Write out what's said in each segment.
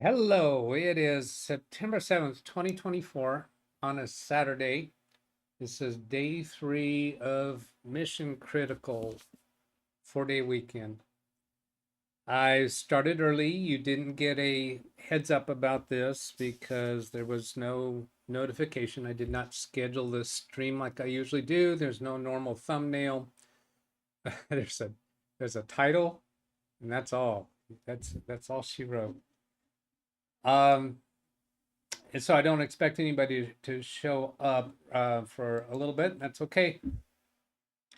Hello, it is September 7th, 2024 on a Saturday. This is day 3 of Mission Critical 4-day weekend. I started early. You didn't get a heads up about this because there was no notification. I did not schedule this stream like I usually do. There's no normal thumbnail. There's a title, and that's all. That's all she wrote. And so I don't expect anybody to show up for a little bit. That's okay.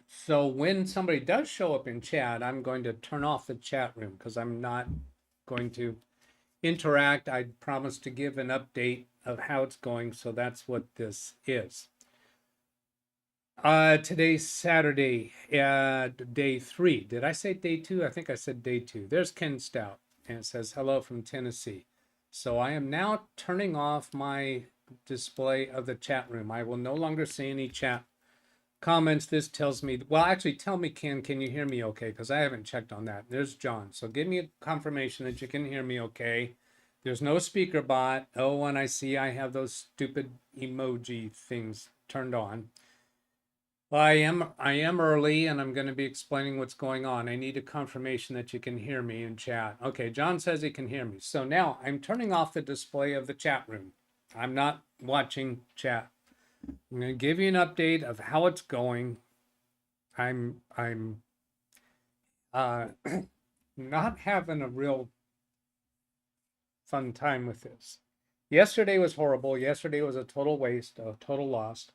So when somebody does show up in chat, I'm going to turn off the chat room because I'm not going to interact. I promised to give an update of how it's going. So that's what this is. Today's Saturday, day 3. Did I say day 2? I think I said day 2. There's Ken Stout, and it says hello from Tennessee. So I am now turning off my display of the chat room. I will no longer see any chat comments. This tells me, well, actually tell me, Ken, can you hear me okay? Because I haven't checked on that. There's John. So give me a confirmation that you can hear me okay. There's no speaker bot. Oh, and I see I have those stupid emoji things turned on. I am early and I'm going to be explaining what's going on. I need a confirmation that you can hear me in chat. Okay, John says he can hear me. So now I'm turning off the display of the chat room. I'm not watching chat. I'm going to give you an update of how it's going. I'm not having a real fun time with this. Yesterday was horrible. Yesterday was a total waste, a total loss.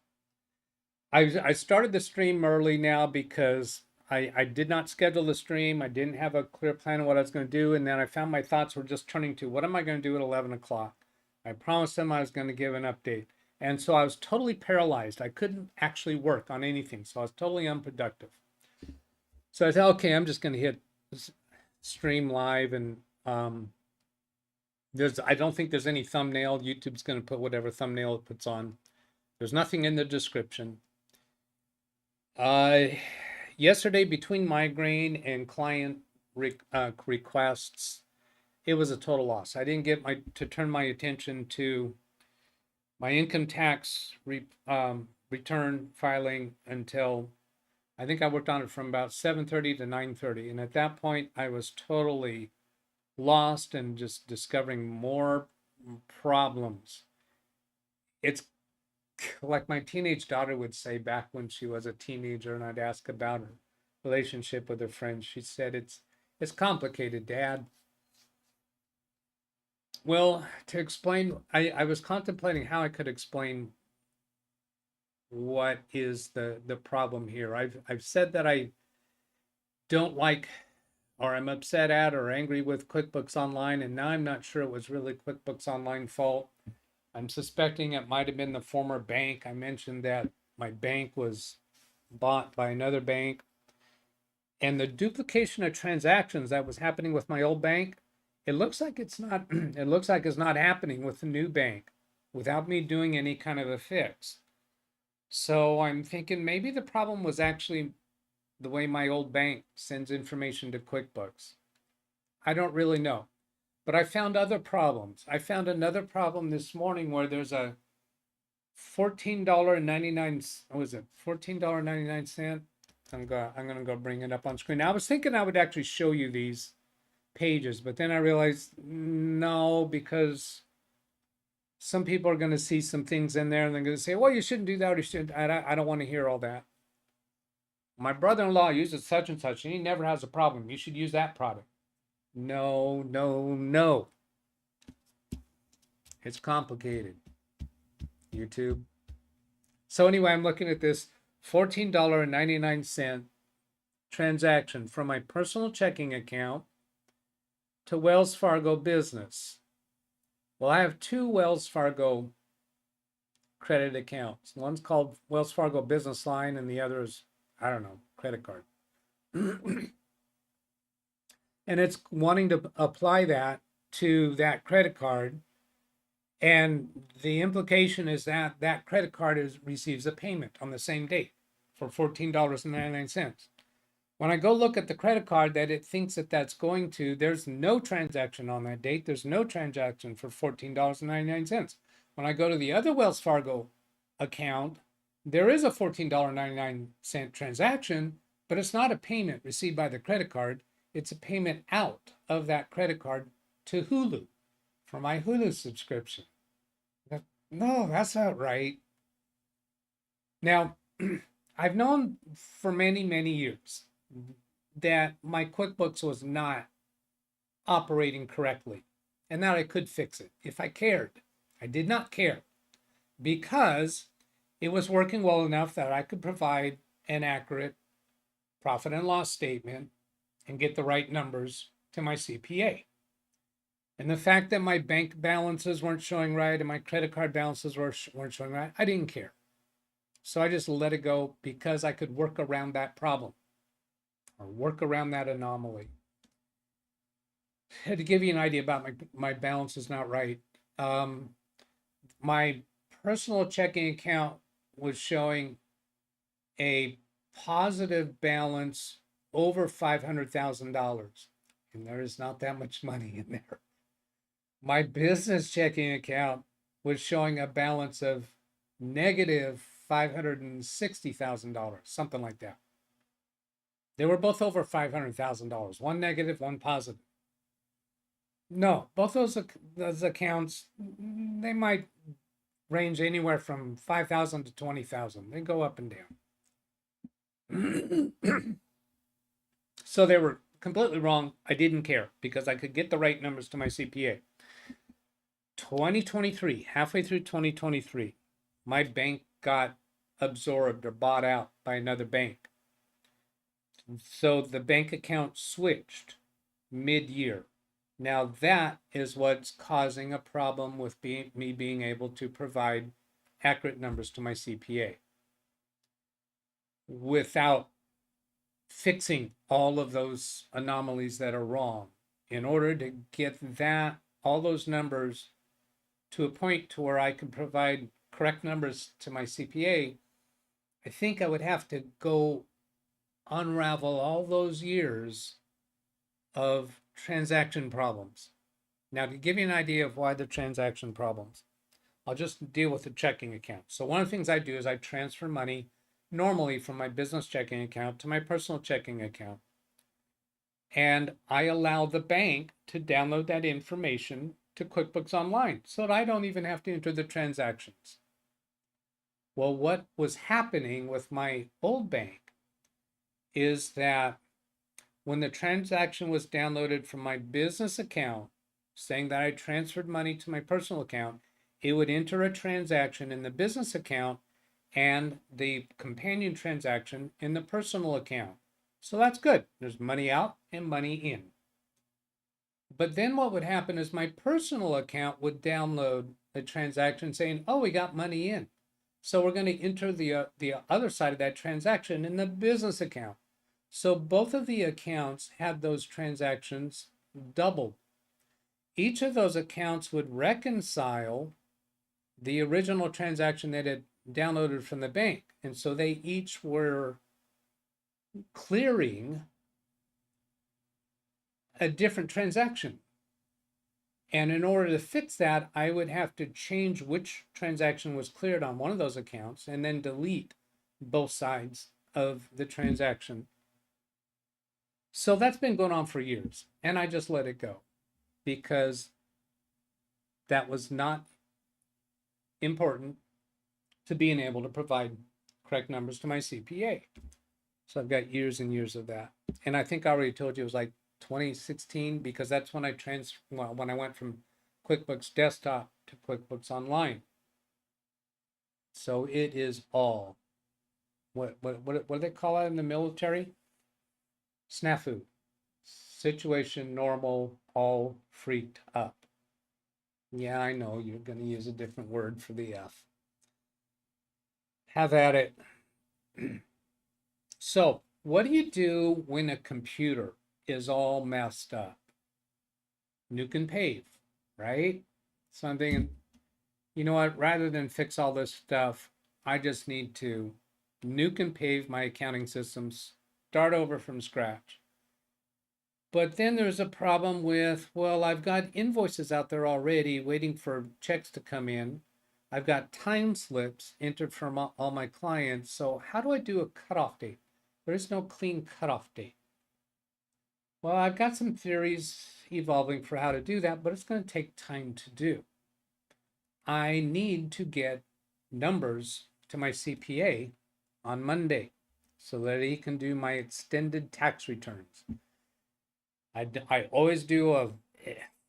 I started the stream early now because I did not schedule the stream. I didn't have a clear plan of what I was going to do. And then I found my thoughts were just turning to what am I going to do at 11 o'clock? I promised them I was going to give an update. And so I was totally paralyzed. I couldn't actually work on anything. So I was totally unproductive. So I said, okay, I'm just going to hit stream live. And I don't think there's any thumbnail. YouTube's going to put whatever thumbnail it puts on. There's nothing in the description. Yesterday, between migraine and client requests, it was a total loss. I didn't get to turn my attention to my income tax return filing until I think I worked on it from about 7:30 to 9:30. And at that point, I was totally lost and just discovering more problems. It's like my teenage daughter would say back when she was a teenager and I'd ask about her relationship with her friends. She said, it's complicated, Dad. Well, to explain, I was contemplating how I could explain what is the problem here. I've said that I don't like, or I'm upset at or angry with QuickBooks Online, and now I'm not sure it was really QuickBooks Online fault. I'm suspecting it might have been the former bank. I mentioned that my bank was bought by another bank. And the duplication of transactions that was happening with my old bank, it looks like it's not happening with the new bank without me doing any kind of a fix. So I'm thinking maybe the problem was actually the way my old bank sends information to QuickBooks. I don't really know. But I found other problems. I found another problem this morning where there's a $14.99, what was it? $14.99. I'm gonna go bring it up on screen. Now, I was thinking I would actually show you these pages, but then I realized no, because some people are going to see some things in there and they're going to say, well, you shouldn't do that, or you shouldn't. I don't want to hear all that. My brother-in-law uses such and such and he never has a problem. You should use that product. No, no, no. It's complicated. YouTube. So anyway, I'm looking at this $14.99 transaction from my personal checking account to Wells Fargo Business. Well, I have two Wells Fargo credit accounts. One's called Wells Fargo Business Line and the other is, I don't know, credit card. And it's wanting to apply that to that credit card. And the implication is that that credit card receives a payment on the same date for $14.99. When I go look at the credit card that it thinks that that's going to, there's no transaction on that date. There's no transaction for $14.99. When I go to the other Wells Fargo account, there is a $14.99 transaction, but it's not a payment received by the credit card. It's a payment out of that credit card to Hulu for my Hulu subscription. No, that's not right. Now, I've known for many, many years that my QuickBooks was not operating correctly and that I could fix it if I cared. I did not care because it was working well enough that I could provide an accurate profit and loss statement and get the right numbers to my CPA. And the fact that my bank balances weren't showing right and my credit card balances weren't showing right, I didn't care. So I just let it go because I could work around that problem or work around that anomaly. To give you an idea about my balance is not right. My personal checking account was showing a positive balance over $500,000, and there is not that much money in there. My business checking account was showing a balance of negative $560,000, something like that. They were both over $500,000, one negative, one positive. No, both those accounts, they might range anywhere from 5,000 to 20,000. They go up and down. So they were completely wrong. I didn't care because I could get the right numbers to my CPA. 2023, halfway through 2023, my bank got absorbed or bought out by another bank. So the bank account switched mid-year. Now that is what's causing a problem with me being able to provide accurate numbers to my CPA without fixing all of those anomalies that are wrong. In order to get all those numbers to a point to where I can provide correct numbers to my CPA, I think I would have to go unravel all those years of transaction problems. Now, to give you an idea of why the transaction problems, I'll just deal with the checking account. So one of the things I do is I transfer money normally from my business checking account to my personal checking account. And I allow the bank to download that information to QuickBooks Online so that I don't even have to enter the transactions. Well, what was happening with my old bank is that when the transaction was downloaded from my business account, saying that I transferred money to my personal account, it would enter a transaction in the business account and the companion transaction in the personal account. So that's good. There's money out and money in. But then what would happen is my personal account would download a transaction saying, oh, we got money in. So we're going to enter the other side of that transaction in the business account. So both of the accounts had those transactions doubled. Each of those accounts would reconcile the original transaction that had downloaded from the bank. And so they each were clearing a different transaction. And in order to fix that, I would have to change which transaction was cleared on one of those accounts and then delete both sides of the transaction. So that's been going on for years, and I just let it go because that was not important to being able to provide correct numbers to my CPA. So I've got years and years of that. And I think I already told you it was like 2016 because that's when when I went from QuickBooks Desktop to QuickBooks Online. So it is all, what do they call it in the military? Snafu. Situation normal, all freaked up. Yeah, I know you're going to use a different word for the F. Have at it. So, what do you do when a computer is all messed up? Nuke and pave, right? So I'm thinking, you know what? Rather than fix all this stuff, I just need to nuke and pave my accounting systems start over from scratch. But then there's a problem with, well, I've got invoices out there already waiting for checks to come in. I've got time slips entered from all my clients. So how do I do a cutoff date? There is no clean cutoff date. Well, I've got some theories evolving for how to do that, but it's going to take time to do. I need to get numbers to my CPA on Monday so that he can do my extended tax returns. I always do a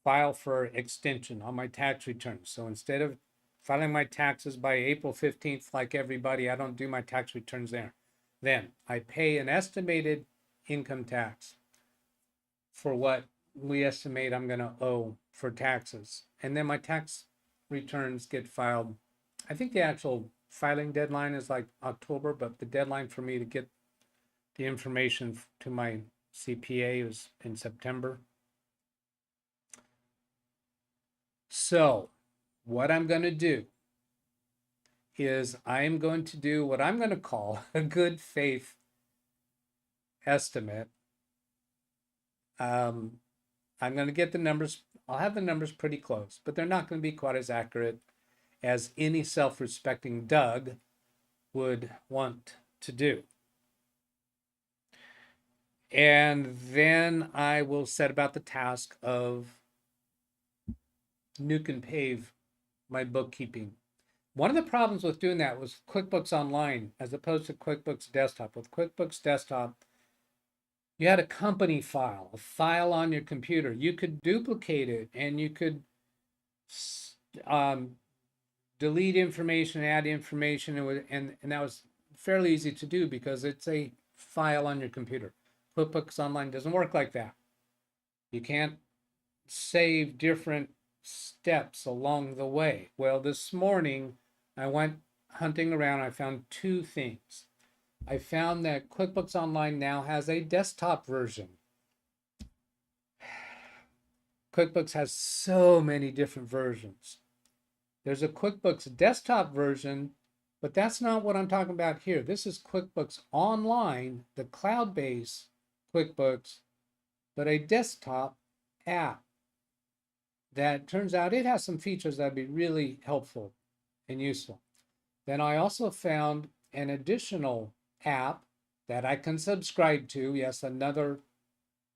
file for extension on my tax returns. So instead of filing my taxes by April 15th, like everybody, I don't do my tax returns there. Then I pay an estimated income tax for what we estimate I'm going to owe for taxes. And then my tax returns get filed. I think the actual filing deadline is like October, but the deadline for me to get the information to my CPA is in September. So what I'm going to do is I am going to do what I'm going to call a good faith estimate. I'm going to get the numbers. I'll have the numbers pretty close, but they're not going to be quite as accurate as any self-respecting Doug would want to do. And then I will set about the task of nuke and pave my bookkeeping. One of the problems with doing that was QuickBooks Online as opposed to QuickBooks Desktop. With QuickBooks Desktop, you had a company file, a file on your computer. You could duplicate it and you could delete information, add information, and that was fairly easy to do because it's a file on your computer. QuickBooks Online doesn't work like that. You can't save different steps along the way. Well, this morning I went hunting around. I found two things. I found that QuickBooks Online now has a desktop version. QuickBooks has so many different versions. There's a QuickBooks desktop version, but that's not what I'm talking about here. This is QuickBooks Online, the cloud-based QuickBooks, but a desktop app that turns out it has some features that'd be really helpful and useful. Then I also found an additional app that I can subscribe to. Yes, another,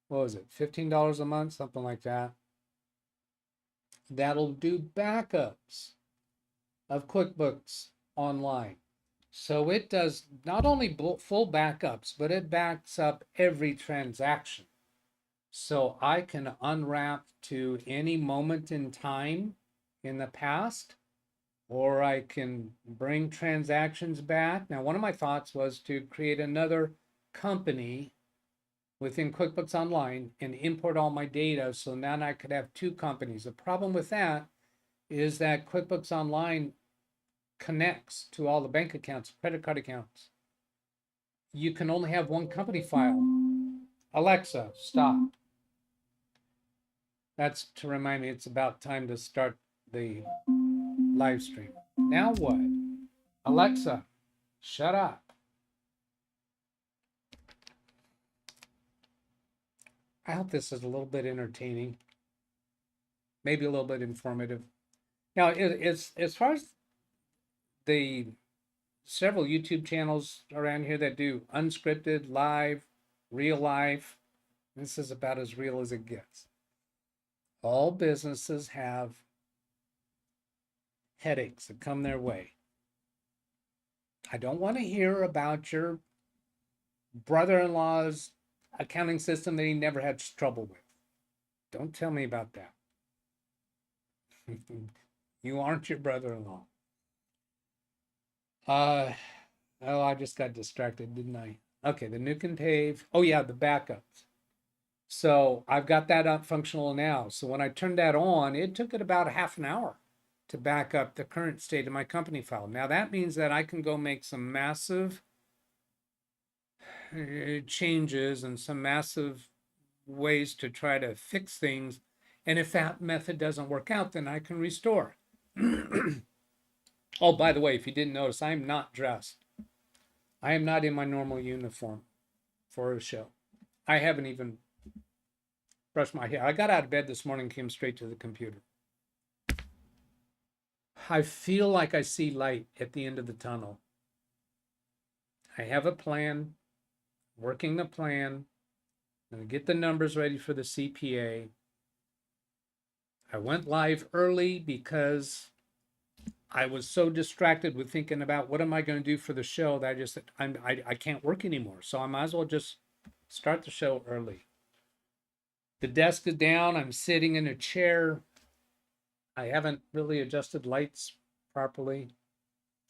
what was it, $15 a month, something like that. That'll do backups of QuickBooks Online. So it does not only full backups, but it backs up every transaction. So I can unwrap to any moment in time in the past, or I can bring transactions back. Now, one of my thoughts was to create another company within QuickBooks Online and import all my data so then I could have two companies. The problem with that is that QuickBooks Online connects to all the bank accounts, credit card accounts. You can only have one company file. Alexa, stop. That's to remind me it's about time to start the live stream. Now what? Alexa, shut up. I hope this is a little bit entertaining, maybe a little bit informative. Now, it's as far as the several YouTube channels around here that do unscripted, live, real life, this is about as real as it gets. All businesses have headaches that come their way. I don't want to hear about your brother-in-law's accounting system that he never had trouble with. Don't tell me about that. You aren't your brother-in-law. Oh, I just got distracted, didn't I? Okay, the nuke and pave. Oh yeah, the backups. So I've got that up functional now. So when I turned that on, it took it about half an hour to back up the current state of my company file. Now that means that I can go make some massive changes and some massive ways to try to fix things. And if that method doesn't work out, then I can restore. Oh, by the way, if you didn't notice, I am not dressed. I am not in my normal uniform. for a show. I haven't even brushed my hair. I got out of bed this morning, came straight to the computer. I feel like I see light at the end of the tunnel. I have a plan, working the plan. I'm going to get the numbers ready for the CPA. I went live early because I was so distracted with thinking about what am I going to do for the show that I can't work anymore. So I might as well just start the show early. The desk is down. I'm sitting in a chair. I haven't really adjusted lights properly.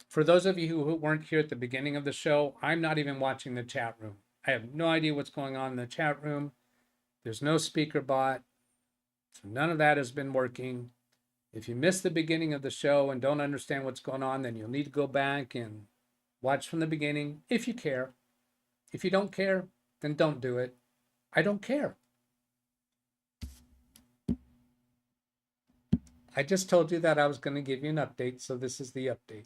For those of you who weren't here at the beginning of the show, I'm not even watching the chat room. I have no idea what's going on in the chat room. There's no speaker bot. So none of that has been working. If you missed the beginning of the show and don't understand what's going on, then you'll need to go back and watch from the beginning if you care. If you don't care, then don't do it. I don't care. I just told you that I was going to give you an update, so this is the update.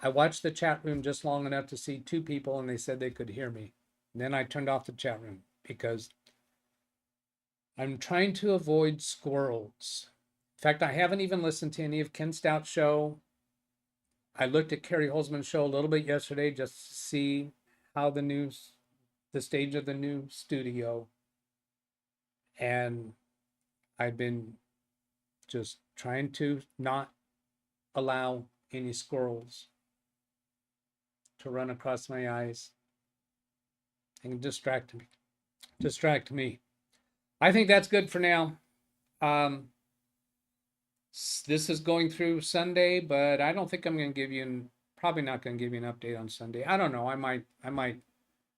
I watched the chat room just long enough to see 2 people and they said they could hear me. And then I turned off the chat room because I'm trying to avoid squirrels. In fact, I haven't even listened to any of Ken Stout's show. I looked at Carrie Holzman's show a little bit yesterday just to see how the stage of the new studio. And I've been just trying to not allow any squirrels to run across my eyes and distract me. I think that's good for now. This is going through Sunday, but I don't think I'm going to give you, probably not going to give you an update on Sunday. I don't know. I might,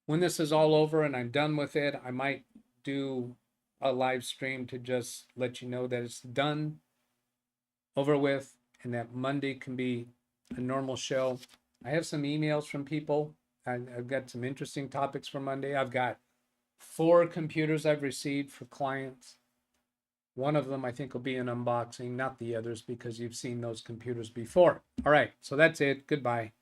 when this is all over and I'm done with it, I might do a live stream to just let you know that it's done, over with, and that Monday can be a normal show. I have some emails from people. I've got some interesting topics for Monday. I've got 4 computers I've received for clients. One of them I think will be an unboxing, not the others because you've seen those computers before. All right, so that's it. Goodbye.